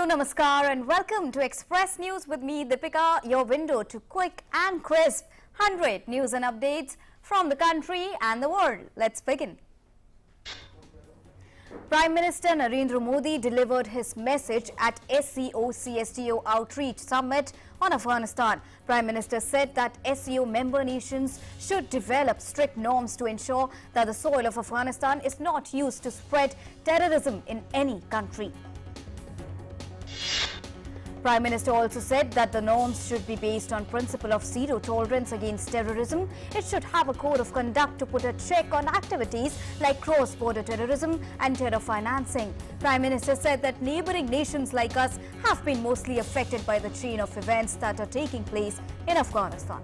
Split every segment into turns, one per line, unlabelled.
Namaskar and welcome to Express News with me, Deepika, your window to quick and crisp 100 news and updates from the country and the world. Let's begin. Prime Minister Narendra Modi delivered his message at SCO-CSTO Outreach Summit on Afghanistan. Prime Minister said that SCO member nations should develop strict norms to ensure that the soil of Afghanistan is not used to spread terrorism in any country. Prime Minister also said that the norms should be based on principle of zero tolerance against terrorism. It should have a code of conduct to put a check on activities like cross-border terrorism and terror financing. Prime Minister said that neighboring nations like us have been mostly affected by the chain of events that are taking place in Afghanistan.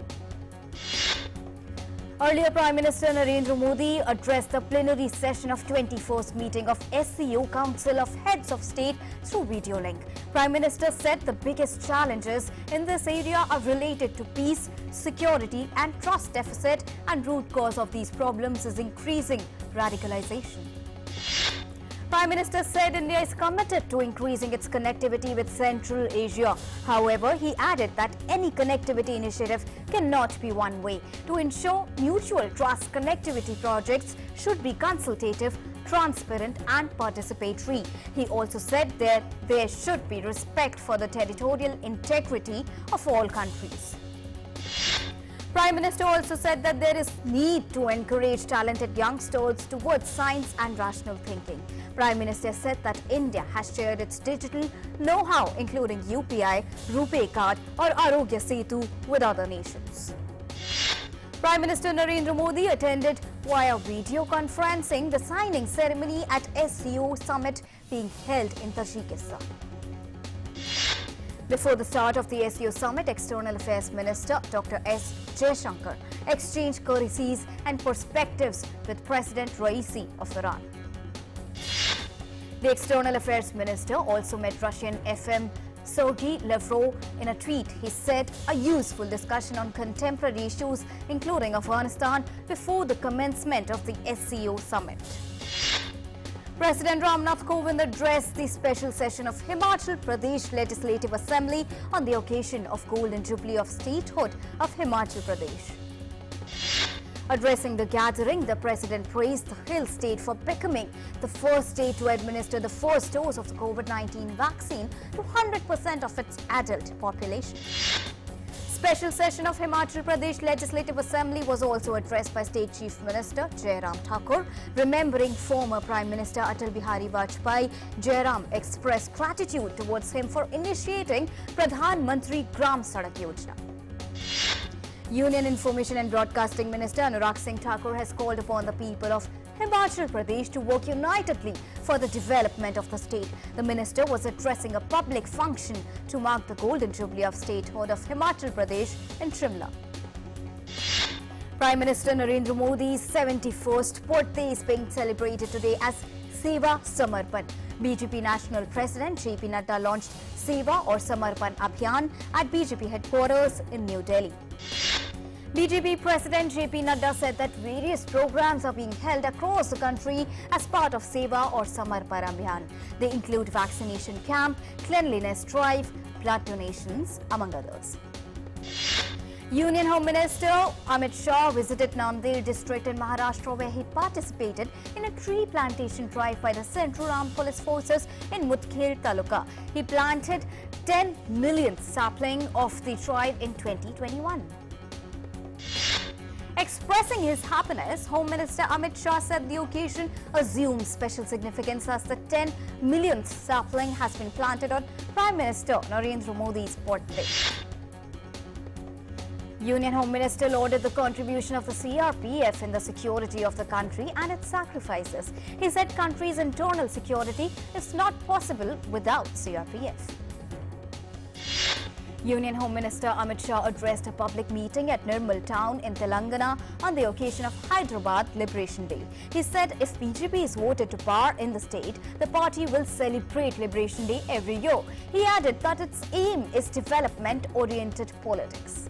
Earlier, Prime Minister Narendra Modi addressed the plenary session of 21st meeting of SCO Council of Heads of State through video link. Prime Minister said the biggest challenges in this area are related to peace, security and trust deficit, and root cause of these problems is increasing radicalization. Prime Minister said India is committed to increasing its connectivity with Central Asia. However, he added that any connectivity initiative cannot be one way. To ensure mutual trust, connectivity projects should be consultative, transparent and participatory. He also said that there should be respect for the territorial integrity of all countries. Prime Minister also said that there is need to encourage talented youngsters towards science and rational thinking. Prime Minister said that India has shared its digital know-how including UPI, RuPay card or Arogya Setu with other nations. Prime Minister Narendra Modi attended via video conferencing the signing ceremony at SCO summit being held in Tajikistan. Before the start of the SCO summit, External Affairs Minister Dr. S. Jaishankar exchanged courtesies and perspectives with President Raisi of Iran. The External Affairs Minister also met Russian FM Sergei Lavrov. In a tweet, he said a useful discussion on contemporary issues including Afghanistan before the commencement of the SCO summit. President Ramnath Kovind addressed the special session of Himachal Pradesh Legislative Assembly on the occasion of Golden Jubilee of Statehood of Himachal Pradesh. Addressing the gathering, the President praised the Hill State for becoming the first state to administer the first dose of the COVID-19 vaccine to 100% of its adult population. Special session of Himachal Pradesh Legislative Assembly was also addressed by State Chief Minister Jairam Thakur. Remembering former Prime Minister Atal Bihari Vajpayee, Jairam expressed gratitude towards him for initiating Pradhan Mantri Gram Sadak Yojana. Union Information and Broadcasting Minister Anurag Singh Thakur has called upon the people of Himachal Pradesh to work unitedly for the development of the state. The minister was addressing a public function to mark the Golden Jubilee of Statehood of Himachal Pradesh in Shimla. Prime Minister Narendra Modi's 71st birthday is being celebrated today as Seva Samarpan. BJP National President JP Nadda launched Seva or Samarpan Abhiyan at BJP headquarters in New Delhi. BJP President JP Nadda said that various programs are being held across the country as part of Seva or Samarpan Abhiyan. They include vaccination camp, cleanliness drive, blood donations, among others. Union Home Minister Amit Shah visited Nanded district in Maharashtra where he participated in a tree plantation drive by the Central Armed Police Forces in Mudkhel Taluka. He planted 10 million sapling of the tribe in 2021. Expressing his happiness, Home Minister Amit Shah said the occasion assumes special significance as the 10 millionth sapling has been planted on Prime Minister Narendra Modi's birthday. Union Home Minister lauded the contribution of the CRPF in the security of the country and its sacrifices. He said country's internal security is not possible without CRPF. Union Home Minister Amit Shah addressed a public meeting at Nirmal town in Telangana on the occasion of Hyderabad Liberation Day. He said if BJP is voted to power in the state, the party will celebrate Liberation Day every year. He added that its aim is development-oriented politics.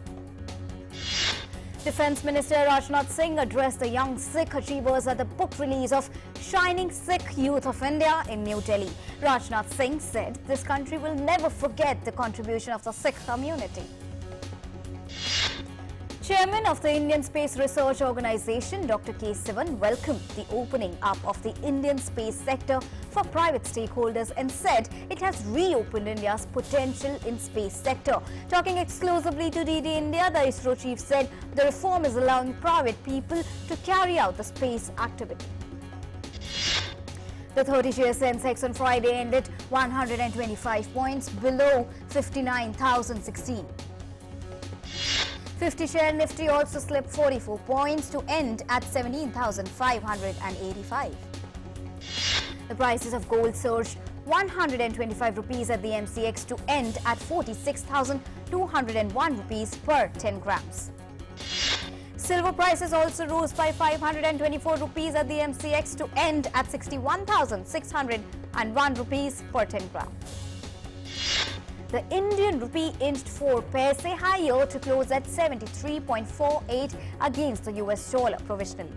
Defence Minister Rajnath Singh addressed the young Sikh achievers at the book release of Shining Sikh Youth of India in New Delhi. Rajnath Singh said this country will never forget the contribution of the Sikh community. Chairman of the Indian Space Research Organisation, Dr. K. Sivan, welcomed the opening up of the Indian space sector for private stakeholders and said it has reopened India's potential in space sector. Talking exclusively to DD India, the ISRO chief said the reform is allowing private people to carry out the space activity. The 30-year SENSEX on Friday ended 125 points below 59,016. 50-share Nifty also slipped 44 points to end at 17,585. The prices of gold surged 125 rupees at the MCX to end at 46,201 rupees per 10 grams. Silver prices also rose by 524 rupees at the MCX to end at 61,601 rupees per 10 grams. The Indian rupee inched 4 paise higher to close at 73.48 against the US dollar provisionally.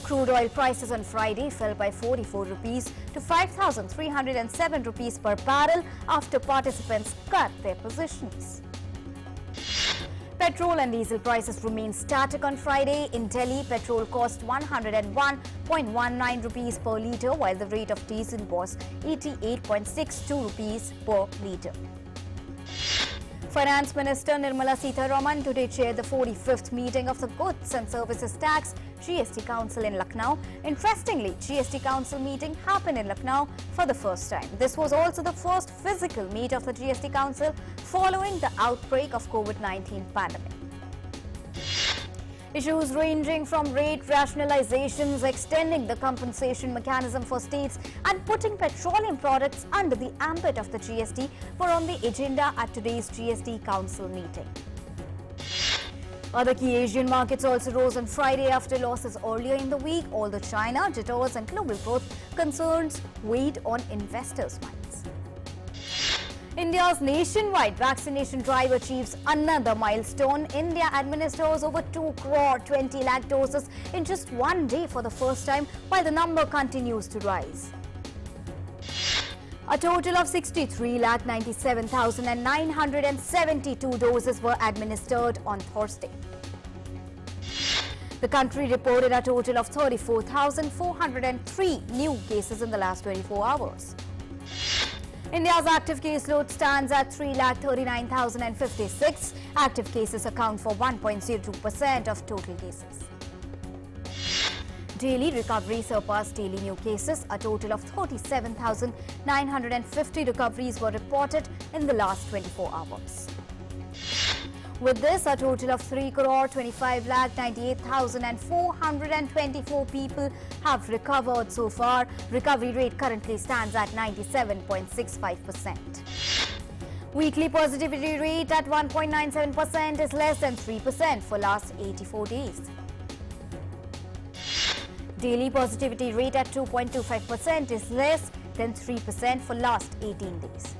Crude oil prices on Friday fell by 44 rupees to 5,307 rupees per barrel after participants cut their positions. Petrol and diesel prices remained static on Friday. In Delhi, petrol cost 101.19 rupees per litre, while the rate of diesel was 88.62 rupees per litre. Finance Minister Nirmala Sitharaman today chaired the 45th meeting of the Goods and Services Tax GST Council in Lucknow. Interestingly, GST Council meeting happened in Lucknow for the first time. This was also the first physical meet of the GST Council following the outbreak of COVID-19 pandemic. Issues ranging from rate rationalizations, extending the compensation mechanism for states and putting petroleum products under the ambit of the GST were on the agenda at today's GST Council meeting. Other key Asian markets also rose on Friday after losses earlier in the week, although China, jitters and global growth concerns weighed on investors' minds. India's nationwide vaccination drive achieves another milestone. India administers over 2 crore 20 lakh doses in just one day for the first time, while the number continues to rise. A total of 63,97,972 doses were administered on Thursday. The country reported a total of 34,403 new cases in the last 24 hours. India's active caseload stands at 3,39,056. Active cases account for 1.02% of total cases. Daily recovery surpassed daily new cases. A total of 37,950 recoveries were reported in the last 24 hours. With this, a total of 3,25,98,424 people have recovered so far. Recovery rate currently stands at 97.65%. Weekly positivity rate at 1.97% is less than 3% for last 84 days. Daily positivity rate at 2.25% is less than 3% for last 18 days.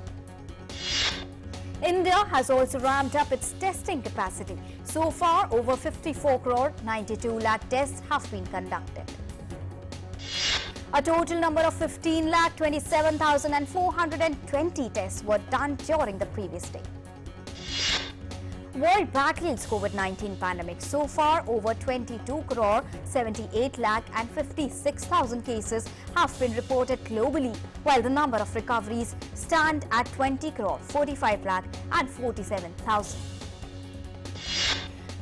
India has also ramped up its testing capacity. So far, over 54 crore 92 lakh tests have been conducted. A total number of 15,27,420 tests were done during the previous day. World battles COVID-19 pandemic. So far, over 22 crore 78 lakh and 56,000 cases have been reported globally, while the number of recoveries stand at 20 crore 45 lakh and 47,000.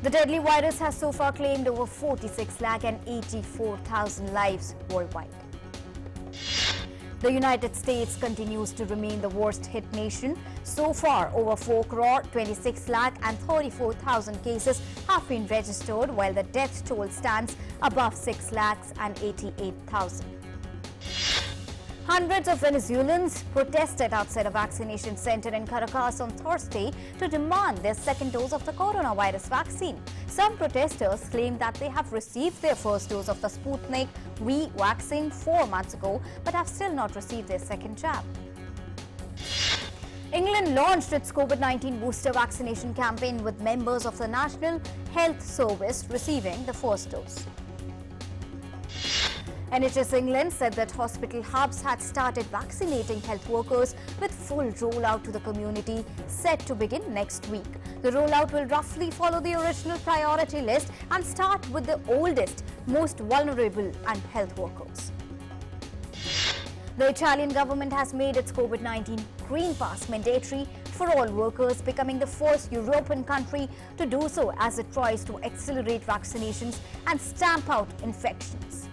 The deadly virus has so far claimed over 46 lakh and 84,000 lives worldwide. The United States continues to remain the worst hit nation. So far, over 4 crore 26 lakh and 34,000 cases have been registered, while the death toll stands above 6 lakhs and 88,000. Hundreds of Venezuelans protested outside a vaccination center in Caracas on Thursday to demand their second dose of the coronavirus vaccine. Some protesters claimed that they have received their first dose of the Sputnik V vaccine 4 months ago, but have still not received their second jab. England launched its COVID-19 booster vaccination campaign with members of the National Health Service receiving the first dose. NHS England said that hospital hubs had started vaccinating health workers with full rollout to the community set to begin next week. The rollout will roughly follow the original priority list and start with the oldest, most vulnerable and health workers. The Italian government has made its COVID-19 Green Pass mandatory for all workers, becoming the first European country to do so as it tries to accelerate vaccinations and stamp out infections.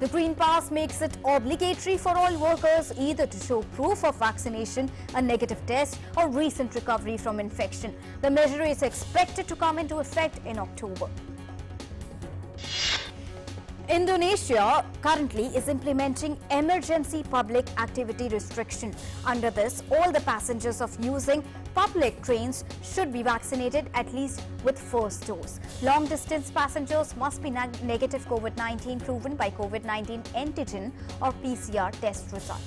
The Green Pass makes it obligatory for all workers either to show proof of vaccination, a negative test or recent recovery from infection. The measure is expected to come into effect in October. Indonesia currently is implementing emergency public activity restriction. Under this, all the passengers of using public trains should be vaccinated at least with first dose. Long-distance passengers must be negative COVID-19 proven by COVID-19 antigen or PCR test result.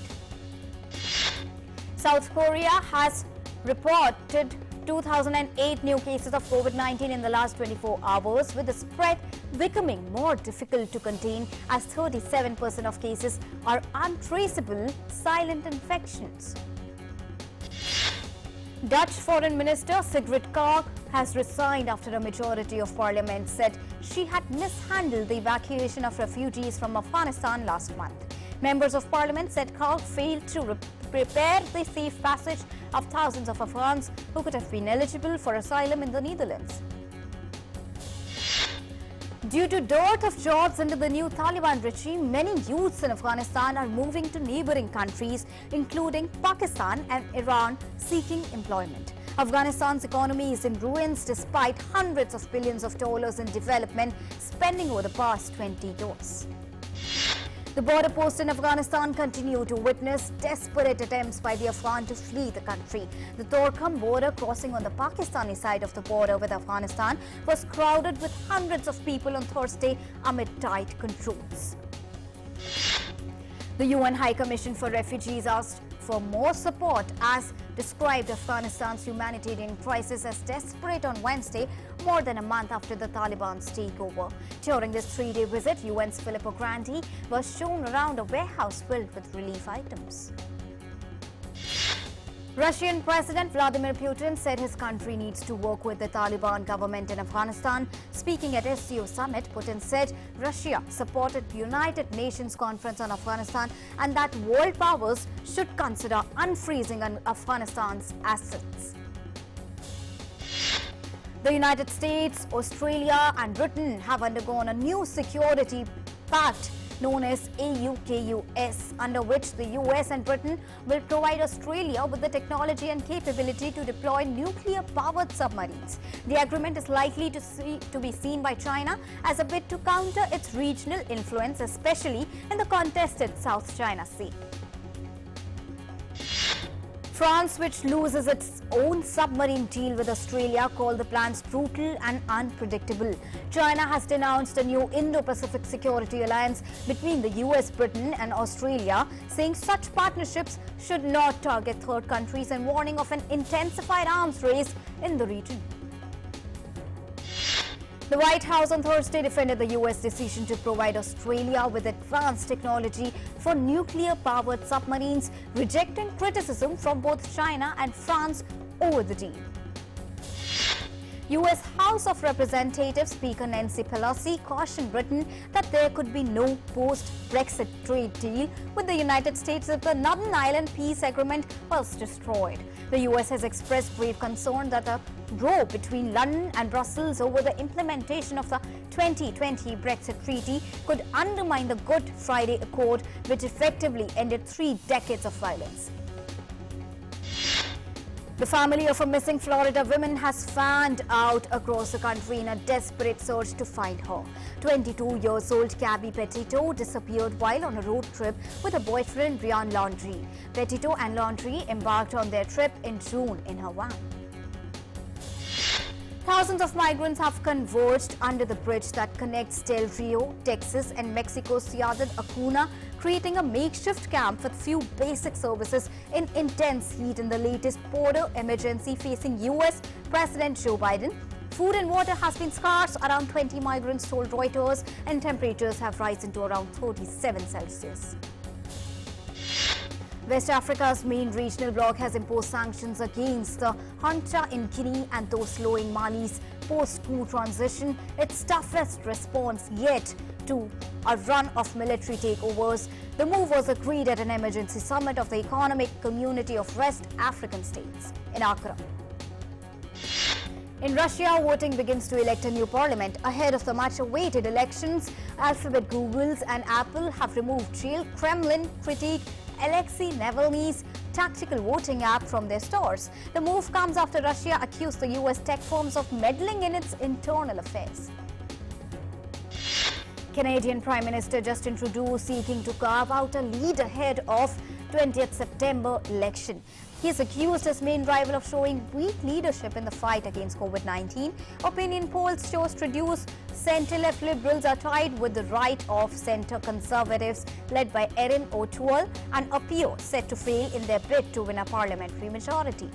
South Korea has reported 2008 new cases of COVID-19 in the last 24 hours, with the spread becoming more difficult to contain as 37% of cases are untraceable silent infections. Dutch Foreign Minister SIKH has resigned after a majority of parliament said she had mishandled the evacuation of refugees from Afghanistan last month. Members of parliament said Karl failed to prepare the safe passage of thousands of Afghans who could have been eligible for asylum in the Netherlands. Due to dearth of jobs under the new Taliban regime, many youths in Afghanistan are moving to neighboring countries, including Pakistan and Iran, seeking employment. Afghanistan's economy is in ruins despite hundreds of billions of dollars in development spending over the past 20 years. The border posts in Afghanistan continue to witness desperate attempts by the Afghan to flee the country. The Torkham border crossing on the Pakistani side of the border with Afghanistan was crowded with hundreds of people on Thursday amid tight controls. The UN High Commission for Refugees asked for more support as described Afghanistan's humanitarian crisis as desperate on Wednesday, more than a month after the Taliban's takeover. During this three-day visit, UN's Filippo Grandi was shown around a warehouse filled with relief items. Russian President Vladimir Putin said his country needs to work with the Taliban government in Afghanistan. Speaking at SCO summit, Putin said Russia supported the United Nations Conference on Afghanistan and that world powers should consider unfreezing Afghanistan's assets. The United States, Australia and Britain have undergone a new security pact known as AUKUS, under which the US and Britain will provide Australia with the technology and capability to deploy nuclear-powered submarines. The agreement is likely to be seen by China as a bid to counter its regional influence, especially in the contested South China Sea. France, which loses its own submarine deal with Australia, called the plans brutal and unpredictable. China has denounced a new Indo-Pacific security alliance between the US, Britain and Australia, saying such partnerships should not target third countries and warning of an intensified arms race in the region. The White House on Thursday defended the US decision to provide Australia with advanced technology for nuclear-powered submarines, rejecting criticism from both China and France over the deal. US House of Representatives Speaker Nancy Pelosi cautioned Britain that there could be no post-Brexit trade deal with the United States if the Northern Ireland peace agreement was destroyed. The US has expressed grave concern that a row between London and Brussels over the implementation of the 2020 Brexit treaty could undermine the Good Friday Accord, which effectively ended 3 decades of violence. The family of a missing Florida woman has fanned out across the country in a desperate search to find her. 22-year-old Gabby Petito disappeared while on a road trip with her boyfriend Brian Laundrie. Petito and Laundrie embarked on their trip in June in her van. Thousands of migrants have converged under the bridge that connects Del Rio, Texas and Mexico's Ciudad Acuna, creating a makeshift camp with few basic services in intense heat in the latest border emergency facing US President Joe Biden. Food and water has been scarce, around 20 migrants told Reuters, and temperatures have risen to around 37 Celsius. West Africa's main regional bloc has imposed sanctions against the junta in Guinea and those slowing Mali's post-coup transition, its toughest response yet to a run of military takeovers. The move was agreed at an emergency summit of the Economic Community of West African States in Accra. In Russia, voting begins to elect a new parliament. Ahead of the much-awaited elections, Alphabet, Google and Apple have removed jailed Kremlin critic Alexei Navalny's tactical voting app from their stores. The move comes after Russia accused the US tech firms of meddling in its internal affairs. Canadian Prime Minister Justin Trudeau seeking to carve out a lead ahead of 20th September election. He is accused as main rival of showing weak leadership in the fight against COVID-19. Opinion polls show Trudeau's centre-left Liberals are tied with the right-of-centre Conservatives led by Erin O'Toole and appear set to fail in their bid to win a parliamentary majority.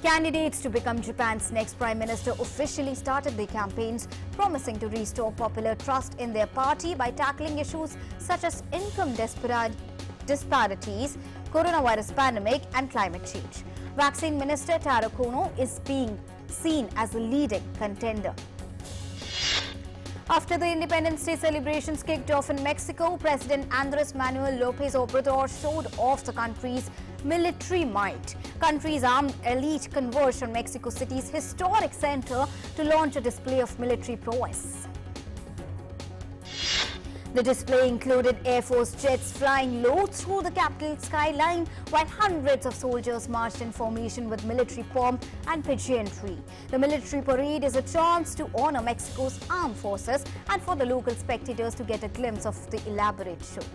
Candidates to become Japan's next Prime Minister officially started their campaigns, promising to restore popular trust in their party by tackling issues such as income disparities, coronavirus pandemic and climate change. Vaccine Minister Taro Kono is being seen as a leading contender. After the Independence Day celebrations kicked off in Mexico, President Andrés Manuel López Obrador showed off the country's military might. Country's armed elite converged on Mexico City's historic center to launch a display of military prowess. The display included Air Force jets flying low through the capital skyline, while hundreds of soldiers marched in formation with military pomp and pageantry. The military parade is a chance to honor Mexico's armed forces and for the local spectators to get a glimpse of the elaborate show.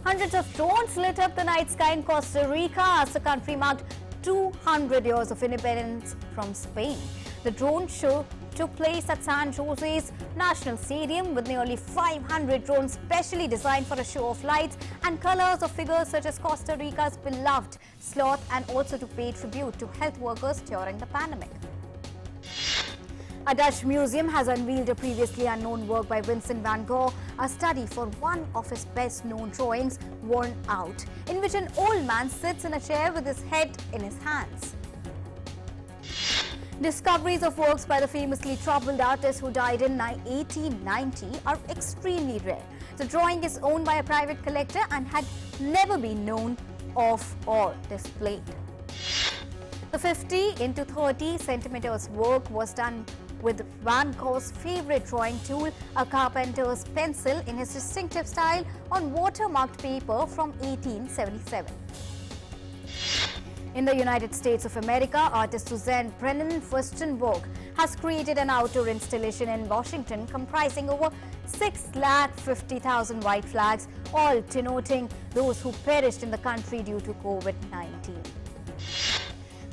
Hundreds of drones lit up the night sky in Costa Rica as the country marked 200 years of independence from Spain. The drone show took place at San Jose's National Stadium with nearly 500 drones specially designed for a show of lights and colors of figures such as Costa Rica's beloved sloth and also to pay tribute to health workers during the pandemic. A Dutch museum has unveiled a previously unknown work by Vincent van Gogh, a study for one of his best-known drawings, Worn Out, in which an old man sits in a chair with his head in his hands. Discoveries of works by the famously troubled artist who died in 1890 are extremely rare. The drawing is owned by a private collector and had never been known of or displayed. The 50 into 30 centimeters work was done with Van Gogh's favorite drawing tool, a carpenter's pencil, in his distinctive style on watermarked paper from 1877. In the United States of America, artist Suzanne Brennan Furstenberg has created an outdoor installation in Washington comprising over 650,000 white flags, all denoting those who perished in the country due to COVID-19.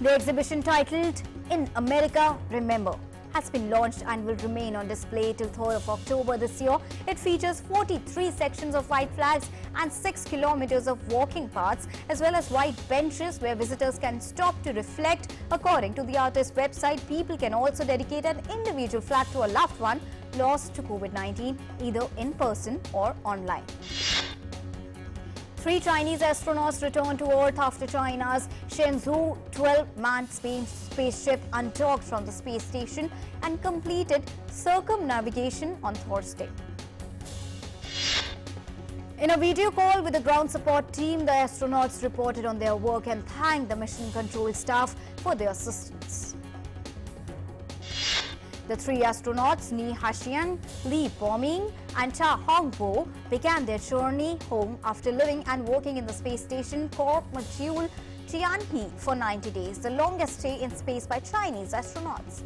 The exhibition, titled In America Remember, has been launched and will remain on display till 3rd of October this year. It features 43 sections of white flags and 6 kilometers of walking paths, as well as white benches where visitors can stop to reflect. According to the artist's website, people can also dedicate an individual flag to a loved one lost to COVID-19, either in person or online. 3 Chinese astronauts returned to Earth after China's Shenzhou 12 manned spaceship undocked from the space station and completed circumnavigation on Thursday. In a video call with the ground support team, the astronauts reported on their work and thanked the mission control staff for their assistance. The 3 astronauts, Ni Haxian, Li Boming and Cha Hongbo, began their journey home after living and working in the space station core module Tianhe for 90 days, the longest stay in space by Chinese astronauts.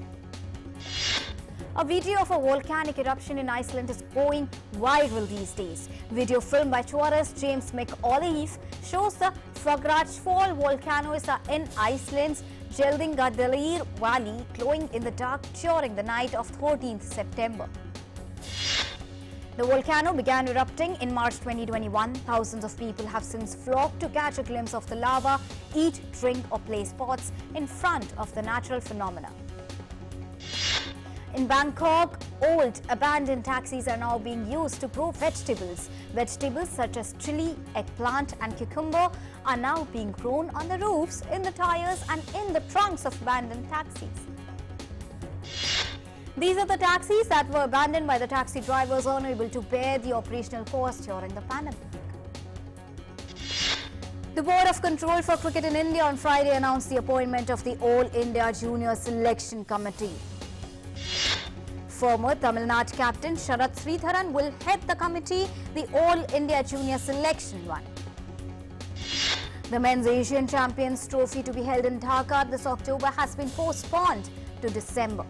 A video of a volcanic eruption in Iceland is going viral these days. Video filmed by tourist James McAuliffe shows the Fagradalsfjall volcano in Iceland's Jeldingadaleer Valley glowing in the dark during the night of 13th September. The volcano began erupting in March 2021. Thousands of people have since flocked to catch a glimpse of the lava, eat, drink or play sports in front of the natural phenomena. In Bangkok, old abandoned taxis are now being used to grow vegetables. Vegetables such as chili, eggplant and cucumber are now being grown on the roofs, in the tires and in the trunks of abandoned taxis. These are the taxis that were abandoned by the taxi drivers unable to bear the operational cost during the pandemic. The Board of Control for Cricket in India on Friday announced the appointment of the All India Junior Selection Committee. Former Tamil Nadu captain SRIDHARAN will head the committee, the All India Junior Selection one. The Men's Asian Champions Trophy to be held in Dhaka this October has been postponed to December.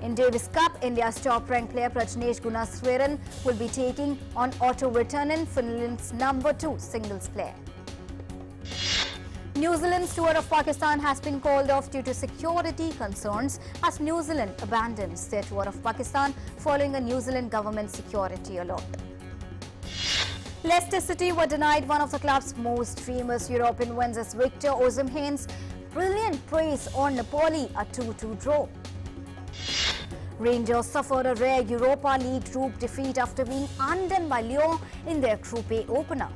In Davis Cup, India's top-ranked player Prajnesh Gunaswaran will be taking on Otto Virtanen, Finland's #2 singles player. New Zealand's tour of Pakistan has been called off due to security concerns as New Zealand abandons their tour of Pakistan following a New Zealand government security alert. Leicester City were denied one of the club's most famous European wins as Victor Osimhen's brilliant praise on Napoli, a 2-2 draw. Rangers suffered a rare Europa League group defeat after being undone by Lyon in their Group A opener.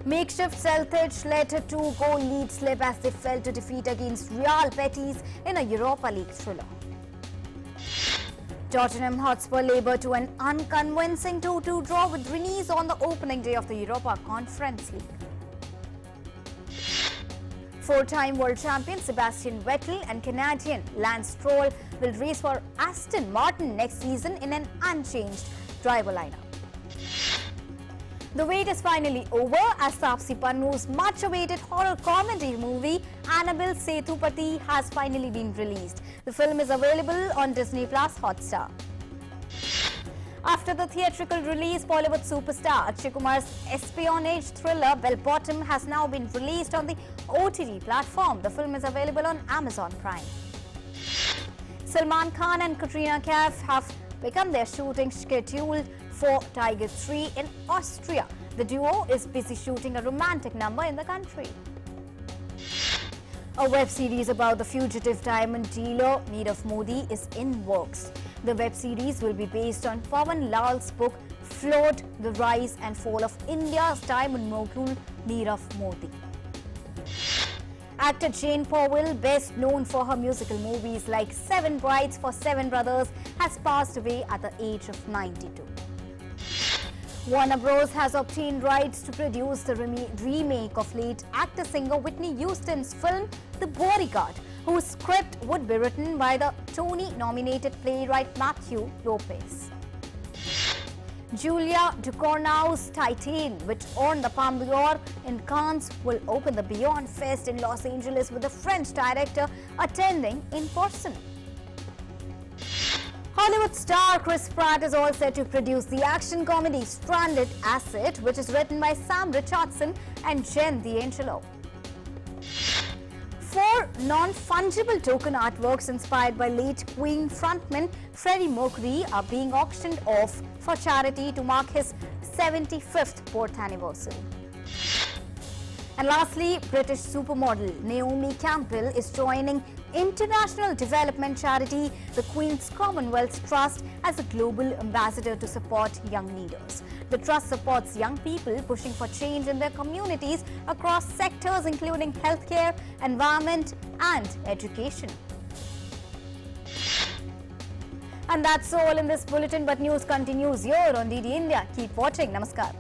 Makeshift SIKH let a 2-goal lead slip as they fell to defeat against Real Betis in a Europa League thriller. Tottenham Hotspur laboured to an unconvincing 2-2 draw with Rennes on the opening day of the Europa Conference League. Four-time world champion Sebastian Vettel and Canadian Lance Stroll will race for Aston Martin next season in an unchanged driver lineup. The wait is finally over as Taapsee Pannu's much-awaited horror comedy movie Annabelle Sethupati has finally been released. The film is available on Disney Plus Hotstar. After the theatrical release, Bollywood superstar Akshay Kumar's espionage thriller Bell Bottom has now been released on the OTT platform. The film is available on Amazon Prime. Salman Khan and Katrina Kaif have begun their shooting schedule for Tiger 3 in Austria. The duo is busy shooting a romantic number in the country. A web series about the fugitive diamond dealer Nirav Modi is in works. The web series will be based on Pawan Lal's book Flood, the Rise and Fall of India's Diamond Mogul Nirav Modi. Actor Jane Powell, best known for her musical movies like Seven Brides for Seven Brothers, has passed away at the age of 92. Warner Bros. Has obtained rights to produce the remake of late actor-singer Whitney Houston's film The Bodyguard, whose script would be written by the Tony-nominated playwright Matthew Lopez. Julia Ducournau's Titan, which earned the Palme d'Or in Cannes, will open the Beyond Fest in Los Angeles with the French director attending in person. Hollywood star Chris Pratt is all set to produce the action comedy Stranded Acid, which is written by Sam Richardson and Jen D'Angelo. 4 non-fungible token artworks inspired by late Queen frontman Freddie Mercury are being auctioned off for charity to mark his 75th birth anniversary. And lastly, British supermodel Naomi Campbell is joining international development charity, the Queen's Commonwealth Trust, as a global ambassador to support young leaders. The trust supports young people pushing for change in their communities across sectors including healthcare, environment and education. And that's all in this bulletin, but news continues here on DD India. Keep watching. Namaskar.